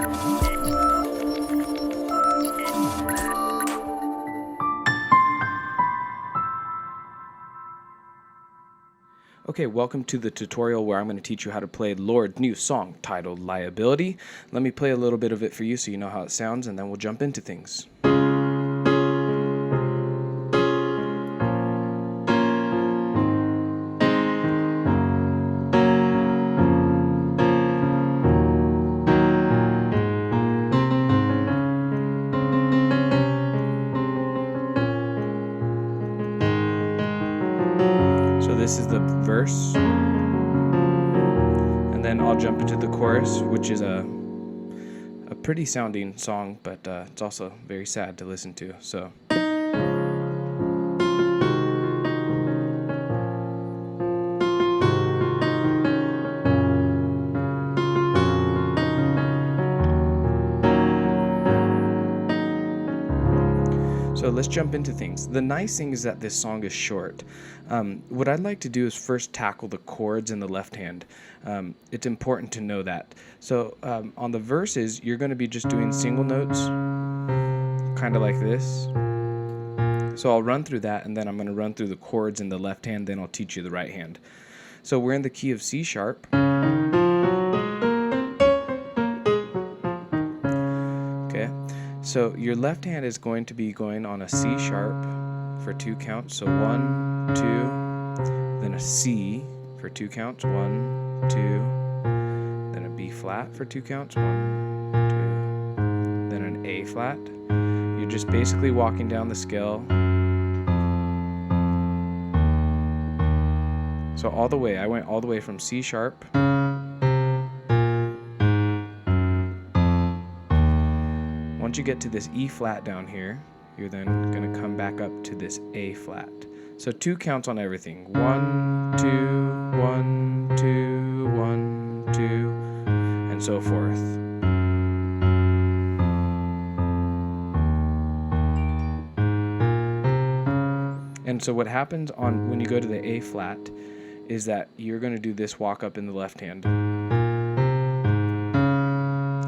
Okay, welcome to the tutorial where I'm going to teach you how to play Lorde's new song titled Liability. Let me play a little bit of it for you so you know how it sounds, and then we'll jump into things. So this is the verse, and then I'll jump into the chorus, which is a pretty sounding song, but it's also very sad to listen to. So let's jump into things. The nice thing is that this song is short. What I'd like to do is first tackle the chords in the left hand. It's important to know that. So on the verses, you're going to be just doing single notes, kind of like this. So I'll run through that, and then I'm going to run through the chords in the left hand, then I'll teach you the right hand. So we're in the key of C sharp. Okay. So your left hand is going to be going on a C sharp for 2 counts. So 1, 2, then a C for 2 counts. 1, 2, then a B flat for 2 counts. 1, 2, then an A flat. You're just basically walking down the scale. So all the way, I went all the way from C sharp. Once you get to this E flat down here, you're then going to come back up to this A flat. So 2 counts on everything. 1, 2, 1, 2, 1, 2, and so forth. And so what happens when you go to the A flat is that you're going to do this walk up in the left hand.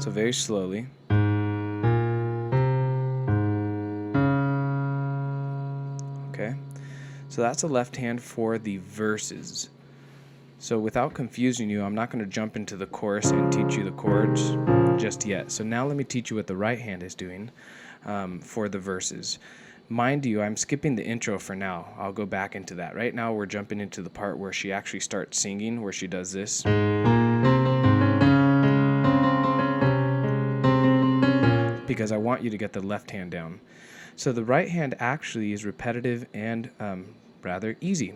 So very slowly. Okay, so that's the left hand for the verses. So without confusing you, I'm not going to jump into the chorus and teach you the chords just yet. So now let me teach you what the right hand is doing for the verses. Mind you, I'm skipping the intro for now. I'll go back into that. Right now we're jumping into the part where she actually starts singing, where she does this. Because I want you to get the left hand down. So the right hand actually is repetitive and rather easy.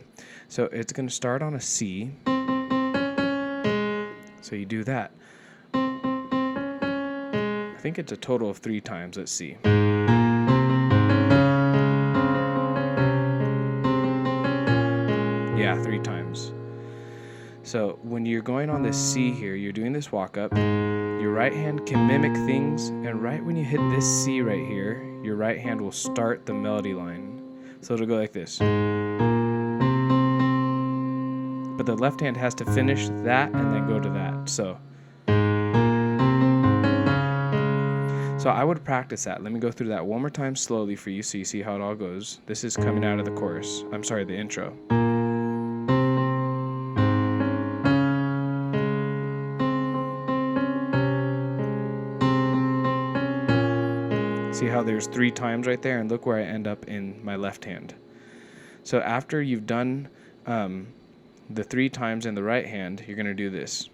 So it's going to start on a C. So you do that. I think it's a total of 3 times. Let's see. Yeah, 3 times. So when you're going on this C here, you're doing this walk up. Your right hand can mimic things, and right when you hit this C right here, your right hand will start the melody line. So it'll go like this. But the left hand has to finish that and then go to that. So I would practice that. Let me go through that one more time slowly for you so you see how it all goes. This is coming out of the chorus. I'm sorry, the intro. See how there's 3 times right there, and look where I end up in my left hand. So after you've done the 3 times in the right hand, you're going to do this.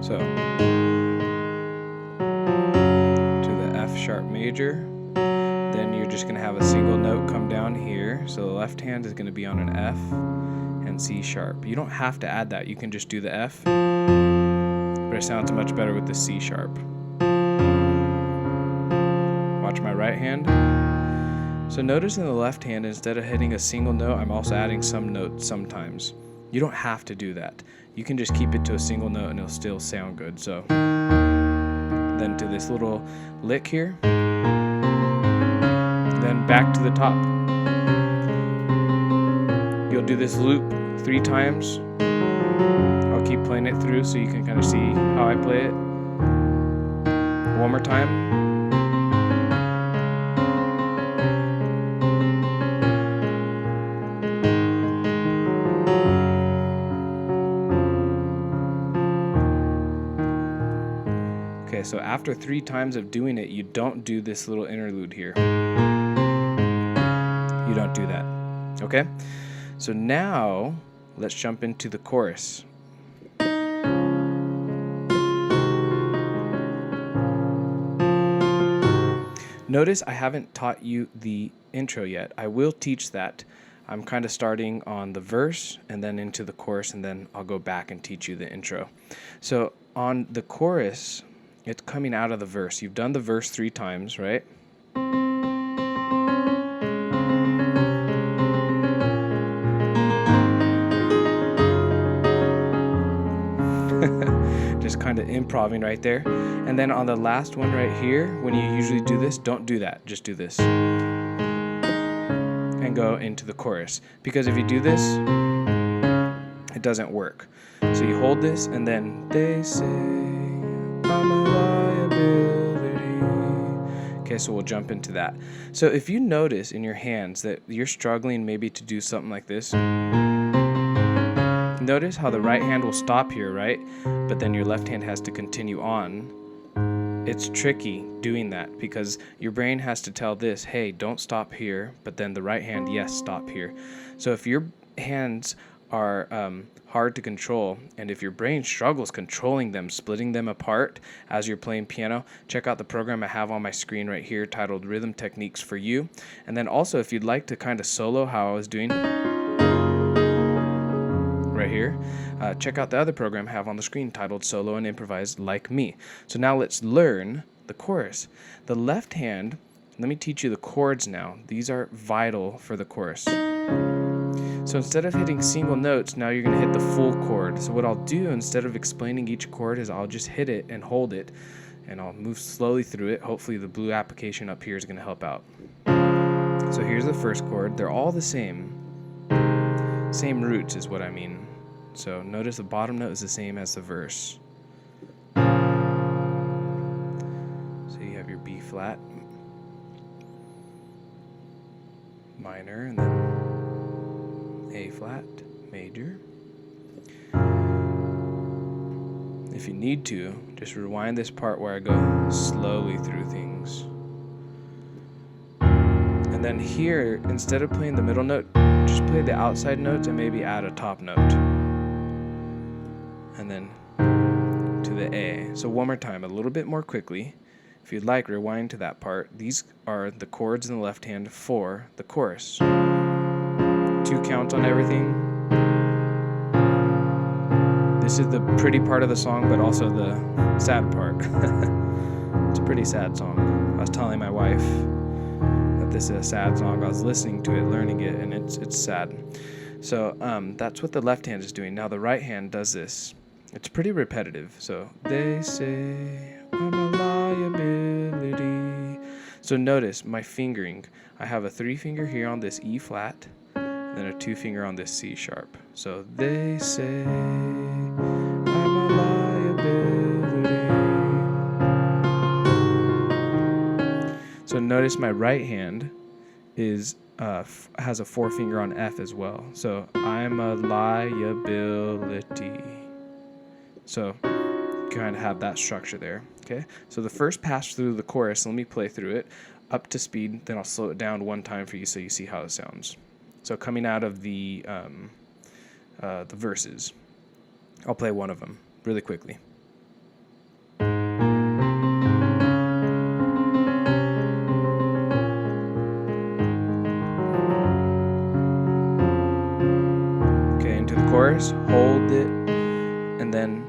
So to the F sharp major, then you're just going to have a single note come down here. So the left hand is going to be on an F and C sharp. You don't have to add that. You can just do the F, but it sounds much better with the C sharp. Watch my right hand. So notice in the left hand, instead of hitting a single note, I'm also adding some notes sometimes. You don't have to do that. You can just keep it to a single note and it'll still sound good. So then to this little lick here, then back to the top. do this loop 3 times. I'll keep playing it through so you can kind of see how I play it. One more time. Okay, so after 3 times of doing it, you don't do this little interlude here. You don't do that. Okay? So now, let's jump into the chorus. Notice I haven't taught you the intro yet. I will teach that. I'm kind of starting on the verse and then into the chorus, and then I'll go back and teach you the intro. So on the chorus, it's coming out of the verse. You've done the verse 3 times, right? Just kind of improvising right there. And then on the last one right here, when you usually do this, don't do that. Just do this. And go into the chorus. Because if you do this, it doesn't work. So you hold this, and then they say, I'm a liability. Okay, so we'll jump into that. So if you notice in your hands that you're struggling maybe to do something like this, notice how the right hand will stop here, right? But then your left hand has to continue on. It's tricky doing that because your brain has to tell this, hey, don't stop here, but then the right hand, yes, stop here. So if your hands are hard to control, and if your brain struggles controlling them, splitting them apart as you're playing piano, check out the program I have on my screen right here titled Rhythm Techniques for You. And then also, if you'd like to kind of solo how I was doing right here, check out the other program I have on the screen titled Solo and Improvise Like Me. So now let's learn the chorus. The left hand, let me teach you the chords now. These are vital for the chorus. So instead of hitting single notes, now you're going to hit the full chord. So what I'll do instead of explaining each chord is I'll just hit it and hold it, and I'll move slowly through it. Hopefully the blue application up here is going to help out. So here's the first chord. They're all the same. Same roots is what I mean. So notice the bottom note is the same as the verse. So you have your B flat, minor, and then A flat, major. If you need to, just rewind this part where I go slowly through things. And then here, instead of playing the middle note, just play the outside notes and maybe add a top note. And then to the A. So one more time, a little bit more quickly. If you'd like, rewind to that part. These are the chords in the left hand for the chorus. 2 counts on everything. This is the pretty part of the song, but also the sad part. It's a pretty sad song. I was telling my wife that this is a sad song. I was listening to it, learning it, and it's sad. So that's what the left hand is doing. Now the right hand does this. It's pretty repetitive. So they say I'm a liability. So notice my fingering. I have a 3 finger here on this E flat, then a 2 finger on this C sharp. So they say I'm a liability. So notice my right hand is has a 4 finger on F as well. So I'm a liability. So kind of have that structure there. Okay. So the first pass through the chorus, let me play through it up to speed. Then I'll slow it down one time for you so you see how it sounds. So coming out of the verses, I'll play one of them really quickly. Okay, into the chorus, hold it, and then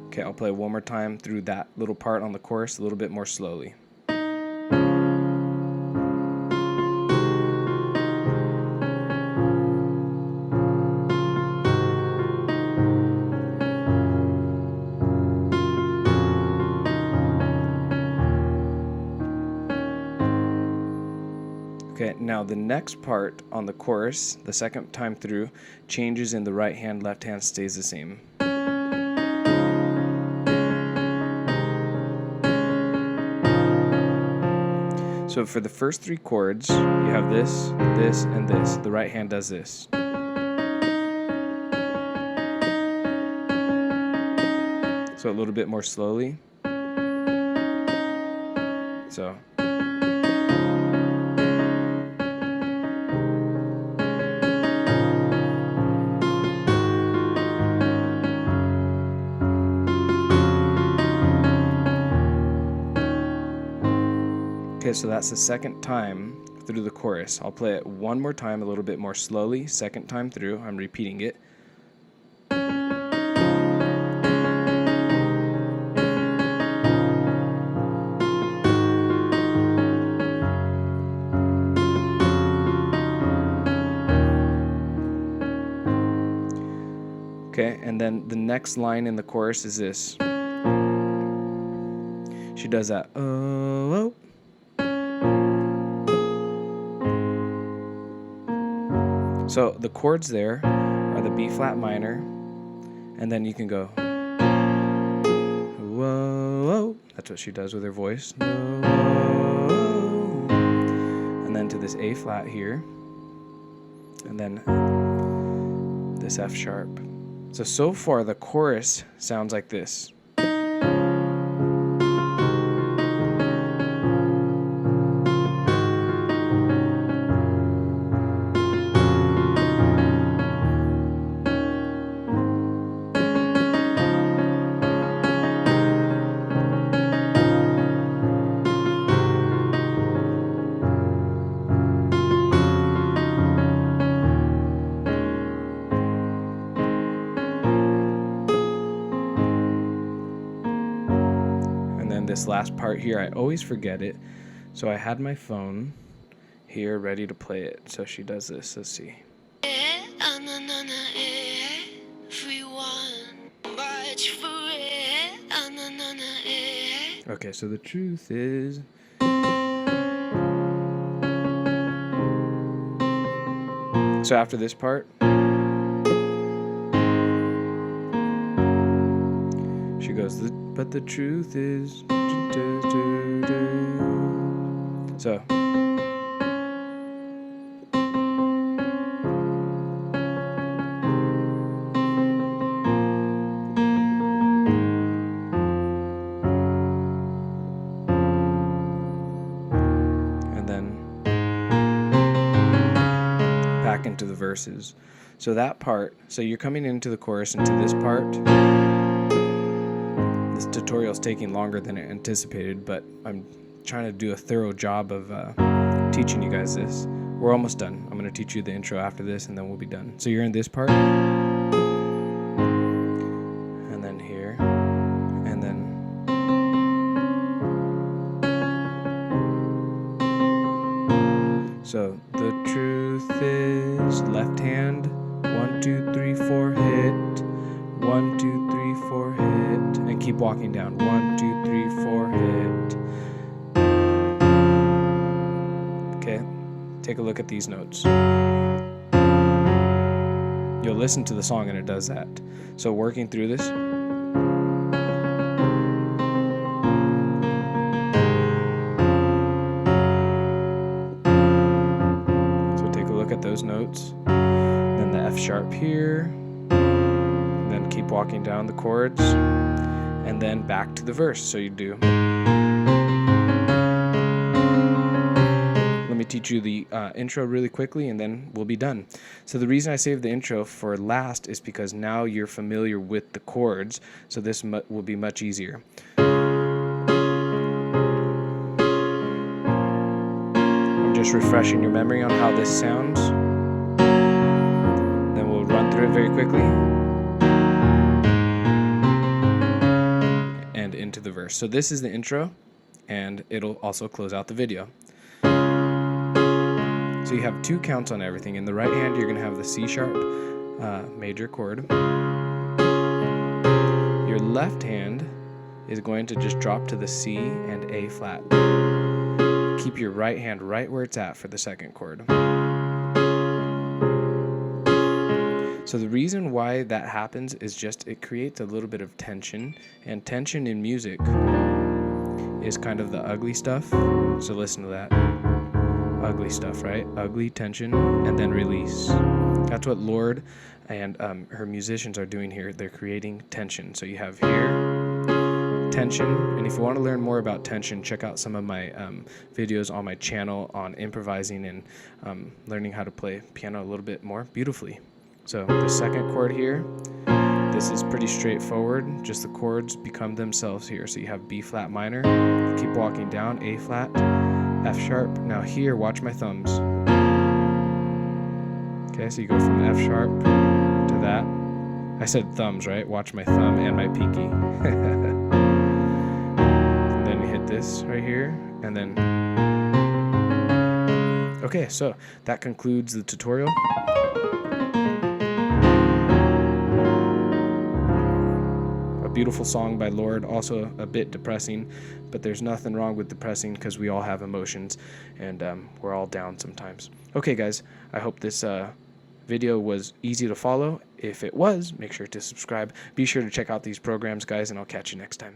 okay, I'll play one more time through that little part on the chorus a little bit more slowly. Okay, now the next part on the chorus, the second time through, changes in the right hand, left hand stays the same. So for the first 3 chords, you have this, this, and this. The right hand does this. So a little bit more slowly. So. Okay, so that's the second time through the chorus. I'll play it one more time, a little bit more slowly. Second time through, I'm repeating it. Okay, and then the next line in the chorus is this. She does that, oh, oh. So the chords there are the B flat minor, and then you can go, whoa, whoa. That's what she does with her voice. Whoa, whoa. And then to this A flat here, and then this F sharp. So far the chorus sounds like this. This last part here, I always forget it, so I had my phone here ready to play it. So she does this. Let's see. Okay, so the truth is, so after this part, she goes, but the truth is, so. And then back into the verses. So that part, so you're coming into the chorus into this part. This tutorial is taking longer than I anticipated, but I'm trying to do a thorough job of teaching you guys this. We're almost done. I'm going to teach you the intro after this, and then we'll be done. So you're in this part, and then here, and then so the truth is left hand, 1, 2, 3, 4, hit. 1, 2, 3, 4, hit, and keep walking down. 1, 2, 3, 4, hit. Okay, take a look at these notes. You'll listen to the song and it does that. So working through this. So take a look at those notes. Then the F sharp here. Then keep walking down the chords, and then back to the verse. So you do. Let me teach you the intro really quickly, and then we'll be done. So the reason I saved the intro for last is because now you're familiar with the chords, so this will be much easier. I'm just refreshing your memory on how this sounds. Then we'll run through it very quickly. Into the verse. So this is the intro, and it'll also close out the video. So you have 2 counts on everything. In the right hand, you're going to have the C sharp major chord. Your left hand is going to just drop to the C and A flat. keep your right hand right where it's at for the second chord. So the reason why that happens is just it creates a little bit of tension, and tension in music is kind of the ugly stuff. So listen to that. Ugly stuff, right? Ugly, tension, and then release. That's what Lorde and her musicians are doing here. They're creating tension. So you have here tension, and if you want to learn more about tension, check out some of my videos on my channel on improvising and learning how to play piano a little bit more beautifully. So the second chord here, this is pretty straightforward. Just the chords become themselves here. So you have B flat minor, keep walking down, A flat, F sharp. Now here, watch my thumbs. Okay, so you go from F sharp to that. I said thumbs, right? Watch my thumb and my pinky. Then you hit this right here, and then... Okay, so that concludes the tutorial. Beautiful song by Lorde, also a bit depressing, but there's nothing wrong with depressing because we all have emotions, and we're all down sometimes. Okay guys, I hope this video was easy to follow. If it was, make sure to subscribe. Be sure to check out these programs, guys, and I'll catch you next time.